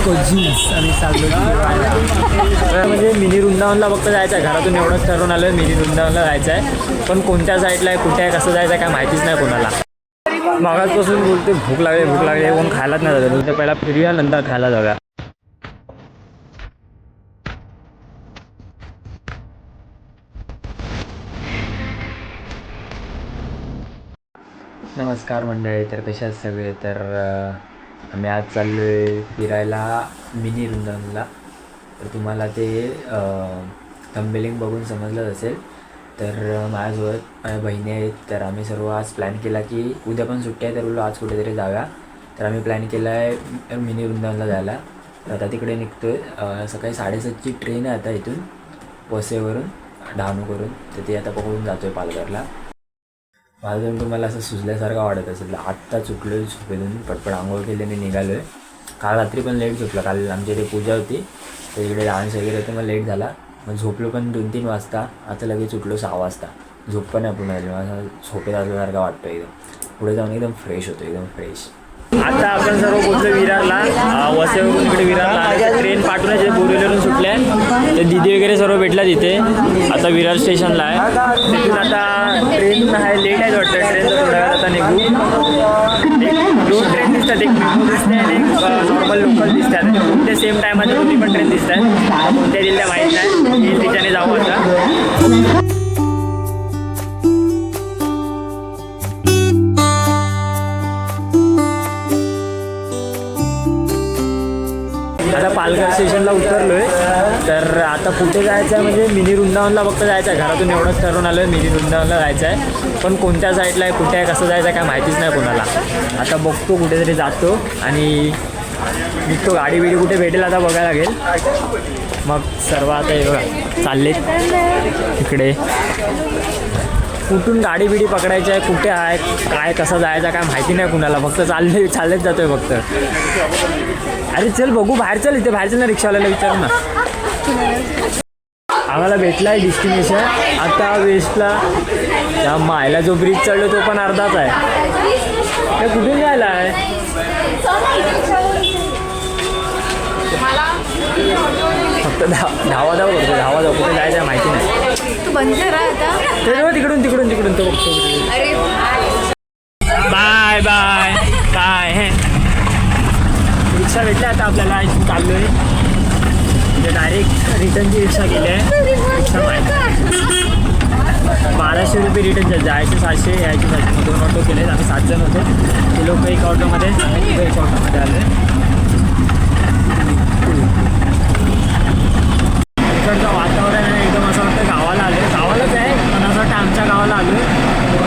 Jeans आणि चाललो म्हणजे मिनी वृंदावनला फक्त जायचं आहे. घरातून एवढंच ठरवून आलं मिनी वृंदावनला जायचं आहे. पण कोणत्या साईडला आहे, कुठे आहे, कसं जायचं आहे काय माहितीच नाही कोणाला. मागासपासून बोलते भूक लागली कोण खायलाच नाही जातं. तर पहिला फिरूया नंतर खायला जाऊया. नमस्कार मंडळी. तर कशा आहेत सगळे. तर आम्ही आज चाललो आहे फिरायला मिनी वृंदावनला. तर तुम्हाला ते थंबनेलिंग बघून समजलंच असेल. तर माझ्यासोबत माझ्या बहिणी आहेत. तर आम्ही सर्व आज प्लॅन केला की उद्या पण सुट्टी आहे तर बोललो आज कुठेतरी जाऊया. तर आम्ही प्लॅन केला आहे मिनी वृंदावनला जायला. तर आता तिकडे निघतो आहे. सकाळी 7:30ची ट्रेन आहे आता इथून वसईवरून डहाणूकरून. तर ती आता पकडून जातो आहे पालघरला. माझं तुम्हाला असं सुचल्यासारखं वाटत असेल. आत्ता सुटलो आहे झोपेतून, पटपट आंघोळ केल्याने निघालो आहे. काल रात्री पण लेट झोपला. काल आमच्या इथे पूजा होती तर इकडे डान्स वगैरे होतं, मग लेट झाला. मग झोपलो पण 2-3 वाजता. आता लगेच उठलो 6 वाजता. झोप पण नाही पूर्ण झाली. मला झोपेत असल्यासारखं वाटतं एकदम. पुढे जाऊन एकदम फ्रेश होतो, एकदम फ्रेश. आता आपण सर्व पोचलो विरारला. वसईवरून इकडे विरारला ट्रेन पाठवण्याचे बोरिवलीवरून सुटल्या. तर दिदी वगैरे सर्व भेटला तिथे. आता विरार स्टेशनला आहे. तिथून आता ट्रेन आहे, लेट आहे वाटतं. ट्रेनचं थोड्या वेळात आता निघू. 2 ट्रेन दिसतात, एक मेट्रो दिसते आणि एक नॉर्मल लोकल दिसतात. कोणत्या सेम टायमध्ये दोन्ही पण ट्रेन दिसत आहेत. कोणत्या दिल्या माहीत नाही. येईल तिच्याने जाऊ आता. आता पालघर स्टेशनला उतरलो आहे. तर आता कुठे जायचं आहे म्हणजे मिनी वृंदावनला फक्त जायचं आहे. घरातून एवढंच ठरवून आलो आहे मिनी वृंदावनला जायचं आहे. पण कोणत्या साईडला आहे, कुठे आहे, कसं जायचं आहे काय माहितीच नाही कोणाला. आता बघतो कुठेतरी जातो आणि निघतो. गाडी बिडी कुठे भेटेल आता बघायला लागेल. मग सर्व आता हे बघा चालले इकडे. कुठून गाडी बिडी पकडायची आहे, कुठे आहे, काय कसं जायचं काय माहिती नाही कुणाला. फक्त चाललेच जातोय फक्त. अरे चल बघू, बाहेर चल. इथे बाहेर चल ना, रिक्षावाल्याला विचारू ना. आम्हाला भेटला आहे डेस्टिनेशन. आता वेस्टला त्या मायला जो ब्रिज चढलो तो पण अर्धाच आहे. कुठून जायला आहे फक्त धावा करतो. कुठे जायचं आहे माहिती नाही. ते तिकडून तो बघतो. Bye bye bye. हे रिक्षा भेटली आता आपल्याला. इथून चाललो आहे म्हणजे डायरेक्ट रिटर्नची रिक्षा केली आहे. रिक्षा 1200 रुपये रिटर्न. जायचे 700, यायचे 700. 2 ऑटो केले. आम्ही 7 जण होतो. ते लोक एक ऑटोमध्ये, आम्ही एक ऑटोमध्ये आले. इकडचं वातावरण एकदम असं वाटतं गावाला आलं. गावालाच आहे पण असं वाटतं आमच्या गावाला आलो आहे.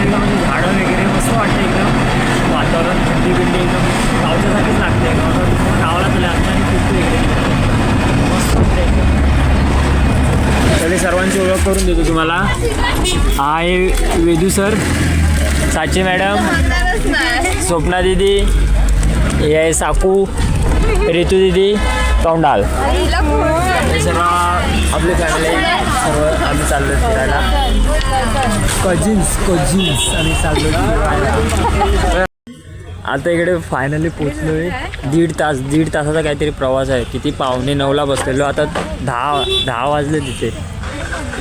एकदम म्हणजे झाडं वगैरे मस्त वाटतं एकदम. वातावरण थंडी बिंडी एकदम गावच्यासाठीच लागते. गावाला तुला आमच्या फिरतो इकडे मस्त वाटतं एकदम. सगळे सर्वांची ओळख करून देतो तुम्हाला. हा आहे वेदू सर, साची मॅडम, स्वप्ना दिदी, हे आहे साकू, रितू दिदी, तोंडाल. हे सर्व आपली फॅमिली. सर्व आम्ही चाललो फिरायला. कजिन्स आम्ही चाललो फिरायला. आता इकडे फायनली पोचलो आहे. दीड तासाचा काहीतरी प्रवास आहे. किती 8:45ला बसलेलो. आता 10 वाजले तिथे.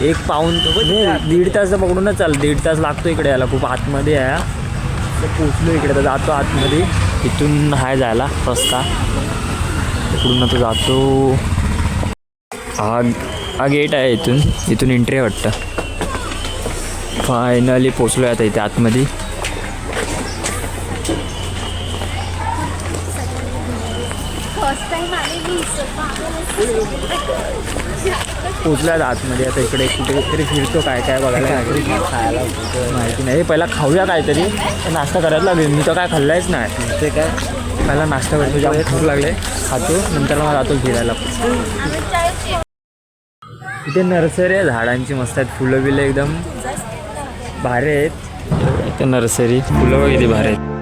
1-1.5 तास पकडूनच चाल. 1.5 तास लागतो इकडे यायला. खूप आतमध्ये आहे. तर पोचलो इकडे. तर जातो आतमध्ये. इथून हाय जायला रस्ता. इकडून आता जातो. हा गेट आहे. इथून एंट्री वाटतं. फायनली पोचलो आहे आता इथे आतमध्ये. पोचल्यात आतमध्ये. आता इकडे कुठेतरी फिरतो. काय बघायला खायला माहिती नाही. पहिला खाऊया काहीतरी. नाश्ता करायला लागेल. मी तर काय खाल्लायच नाही. ते काय पहिला नाश्ता करतो. जेव्हा भूक लागले खातो. नंतर मग जातो फिरायला. इथे नर्सरी आहे झाडांची मस्त आहेत. फुलं बिलं एकदम भारी आहेत. इथे नर्सरी फुलं किती भारी आहेत.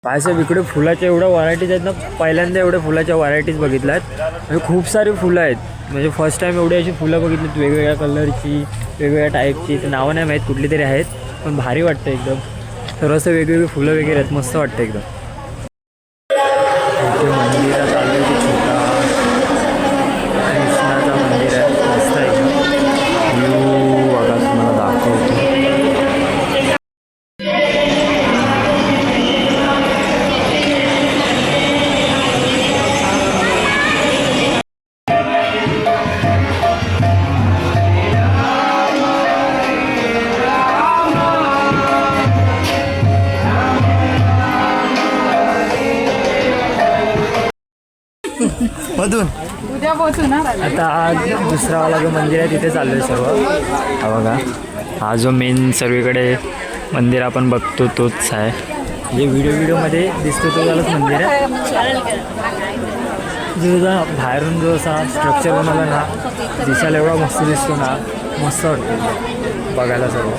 पायसाहेब इकडे फुलाच्या एवढ्या व्हरायटीज आहेत ना, पहिल्यांदा एवढ्या फुलाच्या व्हरायटीज बघितल्या आहेत. म्हणजे खूप सारी फुलं आहेत. म्हणजे फर्स्ट टाईम एवढी अशी फुलं बघितलीत वेगवेगळ्या कलरची, वेगवेगळ्या टाईपची. ते नावं नाही माहीत कुठली तरी आहेत, पण भारी वाटतं एकदम. सर्व असं वेगवेगळी फुलं वगैरे आहेत, मस्त वाटतं एकदम. इथे मंदिरात आलं की छोटा कृष्णाचं मंदिर आहे, मस्त आहे एकदम. व्ह्यू बघा तुम्हाला दाखवतो. मधून उद्या पोहोचू ना. आता आज दुसरावाला जो मंदिर आहे तिथे चाललो आहे सर्व. हा बघा, हा जो मेन सर्वीकडे मंदिर आपण बघतो तोच आहे. जे व्हिडिओमध्ये दिसतो तो झालाच मंदिर आहे. जो बाहेरून जो असा स्ट्रक्चर बनवला ना, दिसायला एवढा मस्त दिसतो ना, मस्त वाटतं बघायला सर्व.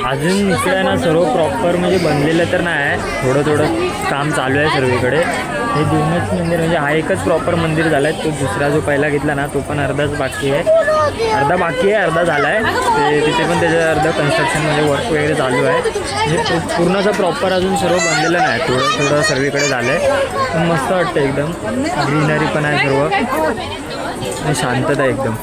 अजून इकडे ना सर्व प्रॉपर म्हणजे बनलेलं तर नाही आहे, थोडं थोडं काम चालू आहे सर्वीकडे. हे दोनच मंदिर म्हणजे हा एकच प्रॉपर मंदिर झाला आहे. तो दुसरा जो पहिला घेतला ना तो पण अर्धा बाकी आहे, अर्धा झाला आहे. ते तिथे पण त्याचं अर्धा कन्स्ट्रक्शन म्हणजे वर्क वगैरे चालू आहे. म्हणजे पूर्ण असं प्रॉपर अजून सर्व बनलेलं नाही, थोडं थोडं सर्वीकडे झालं आहे. पण मस्त वाटतं एकदम, ग्रीनरी पण आहे सर्व आणि शांतता एकदम.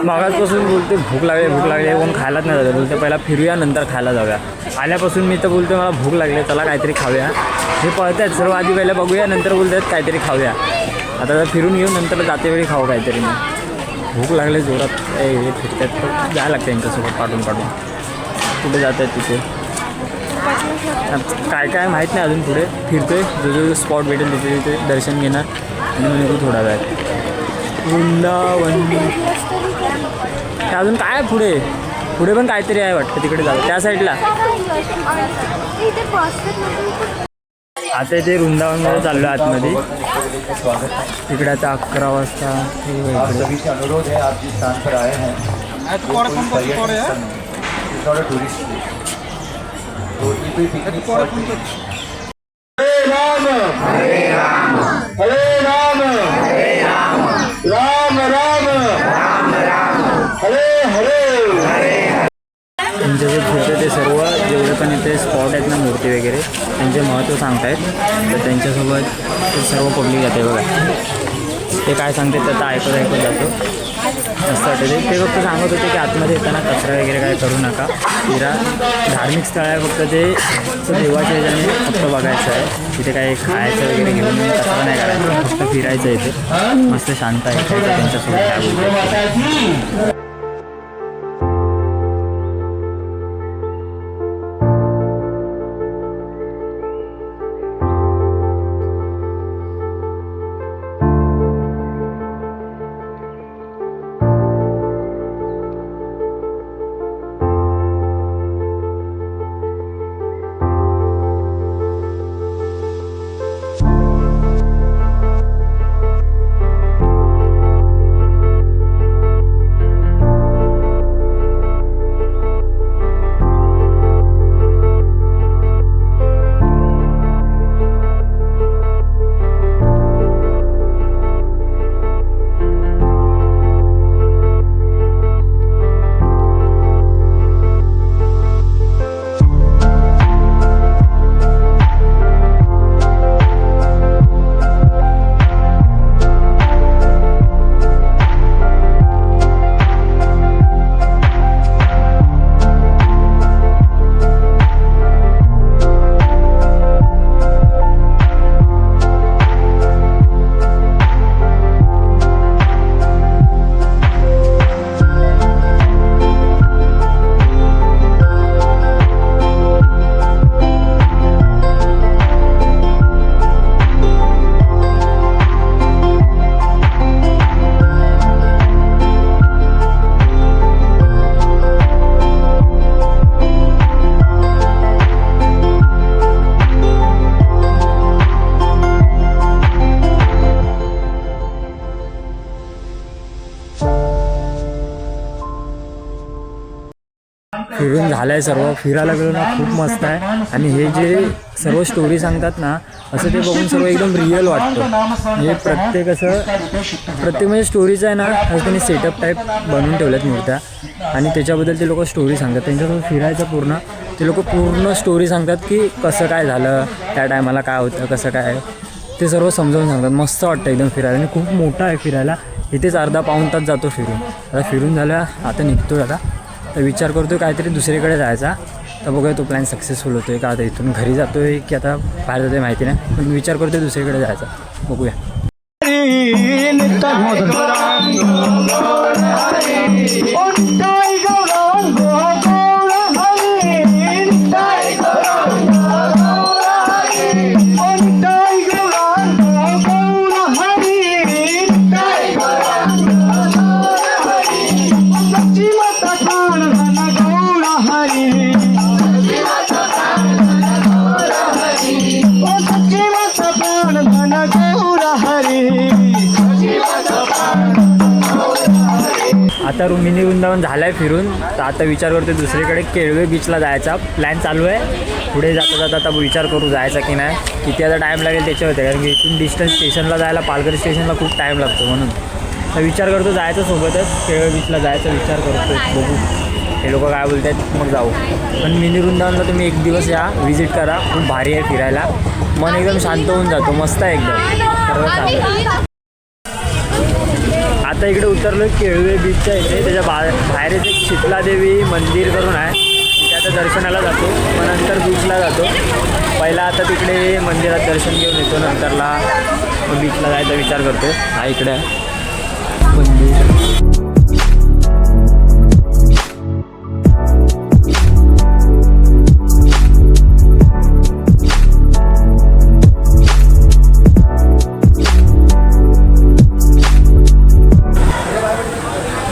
मागासपासून बोलते भूक लागली कोण खायलाच नाही जातं. बोलते पहिला फिरूया नंतर खायला जाऊया. आल्यापासून मी तर बोलतो मला भूक लागली, चला काहीतरी खाऊया. हे पळत आहेत सर्व, आधी पहिला बघूया नंतर बोलत आहेत काहीतरी खाऊया. आता फिरून येऊ नंतर जाते वेळी खाऊ काहीतरी. मग भूक लागले जोरात, हे फिरतात तर जायला लागतं त्यांच्यासोबत पाठून कुठे जात आहेत तिथे काय काय माहीत नाही अजून. पुढे फिरतोय, जो स्पॉट भेटेल तिथे तिथे दर्शन घेणार आणि मग निघू थोडा वेळ. वृंदावन अजून काय पुढे पण काहीतरी आहे वाटतं, तिकडे जाऊ त्या साईडला. आता इथे वृंदावनमध्ये चाललो आतमध्ये. तिकडे आता 11 वाजता. त्यांचे जे फिरते ते सर्व जेवढे पण इथे स्पॉट आहेत ना, मूर्ती वगैरे त्यांचे महत्त्व सांगतायत. तर त्यांच्यासोबत ते सर्व पब्लिक जाते बघा. ते काय सांगते त्याचा ऐकत जातो, मस्त वाटते. ते फक्त सांगत होते की आतमध्ये येताना कचरा वगैरे काय करू नका, फिरा. धार्मिक स्थळ आहे फक्त, ते देवाच्या ह्याच्याने फक्त बघायचं आहे. तिथे काही खायचं वगैरे घेऊन कचरा नाही करायचं, फक्त फिरायचं इथे. मस्त शांत आहे त्यांच्यासोबत काय बोलतो. फिरून झालं आहे सर्व. फिरायला गेलो ना खूप मस्त आहे. आणि हे जे सर्व स्टोरी सांगतात ना असं ते बघून सर्व एकदम रिअल वाटतं. म्हणजे प्रत्येक म्हणजे स्टोरीचं आहे ना असं त्यांनी सेटअप टाईप बनवून ठेवल्यात मूर्त्या आणि त्याच्याबद्दल ते लोक स्टोरी सांगतात. त्यांच्यासोबत फिरायचं पूर्ण ते लोक पूर्ण स्टोरी सांगतात की कसं काय झालं त्या टायमाला, काय होतं, कसं काय ते सर्व समजावून सांगतात. मस्त वाटतं एकदम फिरायला आणि खूप मोठं आहे फिरायला. इथेच अर्धा पाऊण तास जातो फिरून. आता फिरून झालं आता निघतो आहे. आता तर विचार करतो काहीतरी दुसरीकडे जायचा. तर बघूया तो प्लॅन सक्सेसफुल होतो आहे का. आता इथून घरी जातो आहे की आता बाहेर जातो आहे माहिती नाही, पण विचार करतो आहे दुसरीकडे जायचा. बघूया. आता मिनी वृंदावन झालं आहे फिरून. तर आता विचार करतो दुसरीकडे केळवे बीचला जायचा प्लॅन चालू आहे. पुढे जाता जाता आता विचार करू जायचा की नाही, किती आता टाईम लागेल त्याच्यावर होते. कारण की इथून डिस्टन्स स्टेशनला जायला पालघर स्टेशनला खूप टाईम लागतो. म्हणून तर विचार करतो जायचं सोबतच केळवे बीचला जायचा विचार करतो. बघू हे लोक काय बोलत आहेत मग जाऊ. पण मिनी वृंदावनला तुम्ही एक दिवस या, व्हिजिट करा. खूप भारी आहे फिरायला. मन एकदम शांत होऊन जातो. मस्त आहे एकदम सर्व चांगलं. आता इकडे उतरलो केळवे बीचच्या इथे. त्याच्या बाहेरच एक शीतलादेवी मंदिर करून आहे. तिथे आता दर्शनाला जातो, मग नंतर बीचला जातो. पहिला आता तिकडे मंदिरात दर्शन घेऊन येतो, नंतरला मग बीचला जायचा विचार करतो. हा इकडे आहे मंदिर.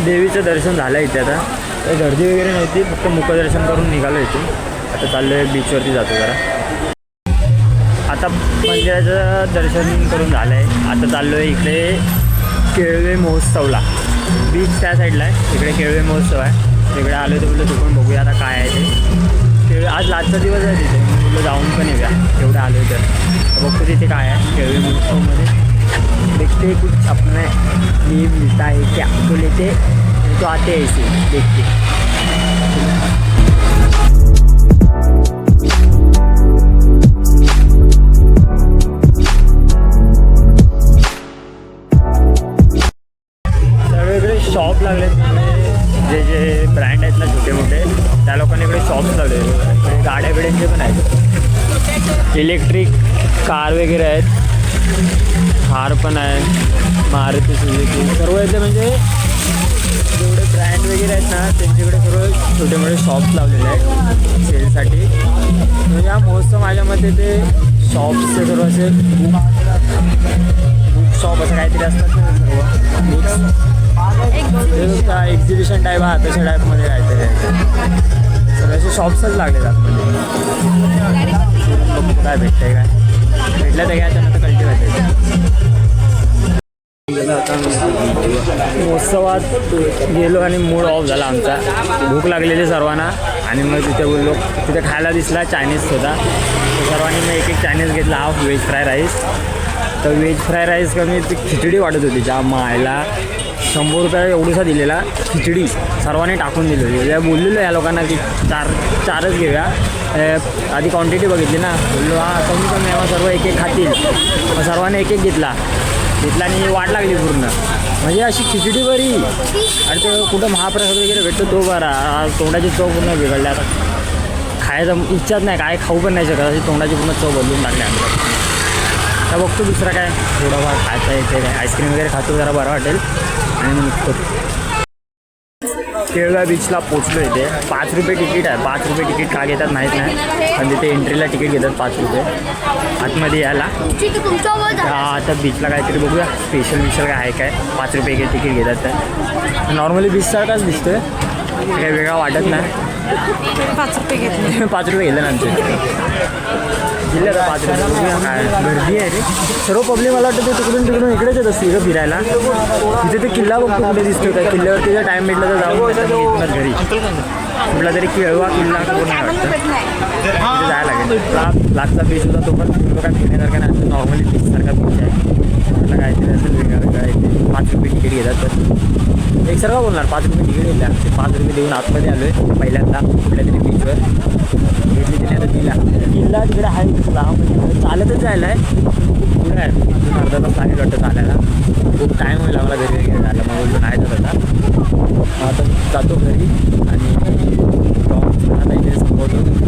देवीचं दर्शन झालं इथे. आता काही गर्दी वगैरे नव्हती, फक्त मुखदर्शन करून निघालो इथून. आता चाललो आहे बीचवरती जातो जरा. आता मंदिराचं दर्शन करून झालं आहे. आता चाललो आहे इकडे केळवे महोत्सवला. बीच त्या साईडला आहे, इकडे केळवे महोत्सव आहे. तिकडे आलो तर बोललो तू पण बघूया आता काय आहे ते. केळवे आज लास्टचा दिवस आहे तिथे, बोललो जाऊन पण येऊया एवढं आलो तर. बघतो तिथे काय आहे केळवे महोत्सवमध्ये. देखते कुछ अपने लिए मिलता है क्या तो लेते तो आते ऐसे देखते. सगळीकडे शॉप लागले. जे ब्रँड आहेत ना छोटे मोठे त्या लोकांनी इकडे शॉप्स लावले. गाड्या बिड्यांचे पण आहेत. इलेक्ट्रिक कार वगैरे आहेत. कार पण आहे, मारुती सुझुकी सर्व इथे. म्हणजे जेवढे ब्रँड वगैरे आहेत ना त्यांच्याकडे सर्व छोटे मोठे शॉप्स लावलेले आहेत सेलसाठी. म्हणजे हा महोत्सव माझ्या मते ते शॉप्सचे सर्व असे बुक शॉप असं काहीतरी असतात ना सर्व एक्झिबिशन टाईप. हा तशा टाईपमध्ये काहीतरी आहे. सगळे असे शॉप्सच लागले आतमध्ये. काय भेटतंय काय भेटलं तर घ्यायचं ना तर कल्टिवेट. महोत्सवात गेलो आणि मूड ऑफ झाला आमचा. भूक लागलेली सर्वांना आणि मग तिथे बोललो तिथे खायला दिसला चायनीज होता. सर्वांनी मग एक चायनीज घेतला, हाफ व्हेज फ्राय राईस. तर व्हेज फ्राय राईस कमी ती खिचडी वाटत होती. ज्या मायला 100 रुपये एवढीसा दिलेला खिचडी सर्वांनी टाकून दिली होती. या बोललेलो या लोकांना की चारच घेऊया. आधी क्वांटिटी बघितली ना, बोललो हा कमी कमी आहे, सर्व एक एक खातील. मग सर्वांनी एक एक घेतला आणि वाट लागली पूर्ण. म्हणजे अशी खिचडी बरी आणि तो कुठं महाप्रसाद वगैरे भेटतो तो बरा. तोंडाची चव पूर्ण बिघडली. आता खायचं इच्छाच नाही, काय खाऊ पण नाही शकत. अशी तोंडाची पूर्ण चव बदलून टाकली आमच्या. तर बघतो दुसरा काय थोडंफार खायचं येते काय आईस्क्रीम वगैरे खातो जरा बरं वाटेल आणि मग निघतो. केळवा बीचला पोचलो. इथे 5 रुपये तिकीट आहे. 5 रुपये तिकीट का घेतात माहीत नाही, पण तिथे एंट्रीला तिकीट घेतात 5 रुपये आतमध्ये यायला. आता बीचला काहीतरी बघूया स्पेशल काय आहे काय. 5 रुपये तिकीट घेतात. तर नॉर्मली बीचसारखाच दिसतोय काही वेगळा वाटत नाही. 5 रुपये घेतले. 5 रुपये घेतले ना आमचे. दिले आता 5 रुपये. बघूया काय गर्दी आहे रे. सर्व पब्लिक मला वाटतं ते तिकडून इकडेच येत असते का फिरायला. तिथे ते किल्ला बघतो कुठे दिसतो काय. किल्ल्यावरती जर टाईम भेटला तर जाऊन घरी कुठला तरी खेळवा किल्ला कोण नाही वाटतं तिथे जायला लागेल. लाटचा बीच होता तो पण काय फिरण्यासारखा नाही. नॉर्मली बीचसारखा बीच आहे. म्हटलं काहीतरी असेल वेगळं काय ते 5 रुपये तिकीट घेतात. तर एक सर्व बोलणार 5 रुपये तिकीट घेतले आमचे. 5 रुपये देऊन आतमध्ये आलो आहे पहिल्यांदा कुठल्या तरी बीचवर घेतली त्याने. आता किल्ला तिकडे आहे तसला म्हणजे चालतच जायला आहे. पुढे आहे अजून अर्धा तास लागेल वाटतं चालायला. खूप टाईम होईल आम्हाला घरी वगैरे जायला. मग बोलतो नाही जात आता जातो घरी आणि आता इथे संपवतो.